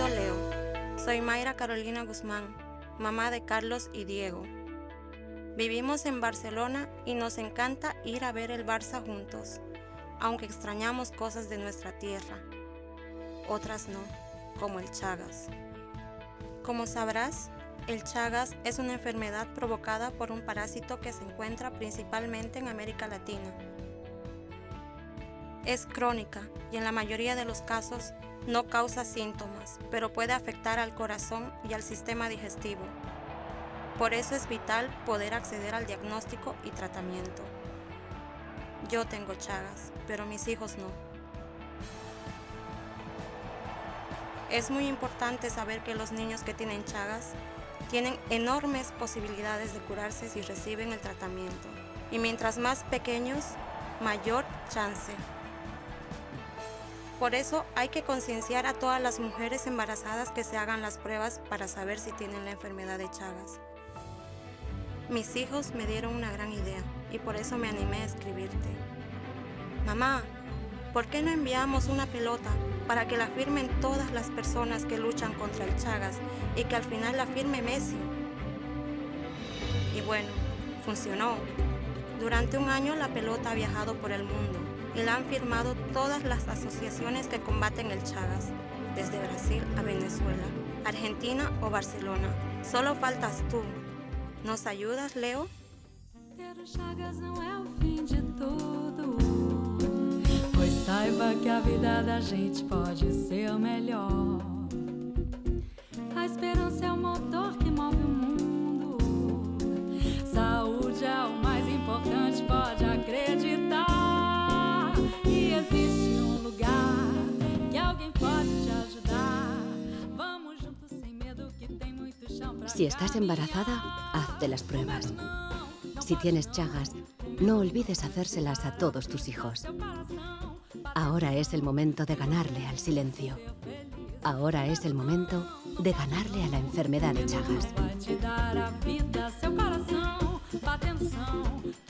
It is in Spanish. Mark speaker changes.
Speaker 1: Querido Leo, soy Mayra Carolina Guzmán, mamá de Carlos y Diego. Vivimos en Barcelona y nos encanta ir a ver el Barça juntos, aunque extrañamos cosas de nuestra tierra. Otras no, como el Chagas. Como sabrás, el Chagas es una enfermedad provocada por un parásito que se encuentra principalmente en América Latina. Es crónica y en la mayoría de los casos no causa síntomas, pero puede afectar al corazón y al sistema digestivo. Por eso es vital poder acceder al diagnóstico y tratamiento. Yo tengo Chagas, pero mis hijos no. Es muy importante saber que los niños que tienen Chagas tienen enormes posibilidades de curarse si reciben el tratamiento. Y mientras más pequeños, mayor chance. Por eso hay que concienciar a todas las mujeres embarazadas que se hagan las pruebas para saber si tienen la enfermedad de Chagas. Mis hijos me dieron una gran idea y por eso me animé a escribirte. Mamá, ¿por qué no enviamos una pelota para que la firmen todas las personas que luchan contra el Chagas y que al final la firme Messi? Y bueno, funcionó. Durante un año la pelota ha viajado por el mundo y la han firmado todas las asociaciones que combaten el Chagas, desde Brasil a Venezuela, Argentina o Barcelona. Solo faltas tú. ¿Nos ayudas, Leo?
Speaker 2: Ter o Chagas não é o fim de tudo, pois saiba que a vida da gente pode ser melhor. A esperança é o motor que move o mundo. Saúde é o mais importante, pode acreditar. E existe lugar que alguém pode te ajudar. Vamos juntos sem medo que tem muito chão pra
Speaker 3: Si estás embarazada, hazte las pruebas. Si tienes Chagas, no olvides hacérselas a todos tus hijos. Ahora es el momento de ganarle al silencio. Ahora es el momento de ganarle a la enfermedad de Chagas.
Speaker 2: vai te dar a vida, seu coração, atenção.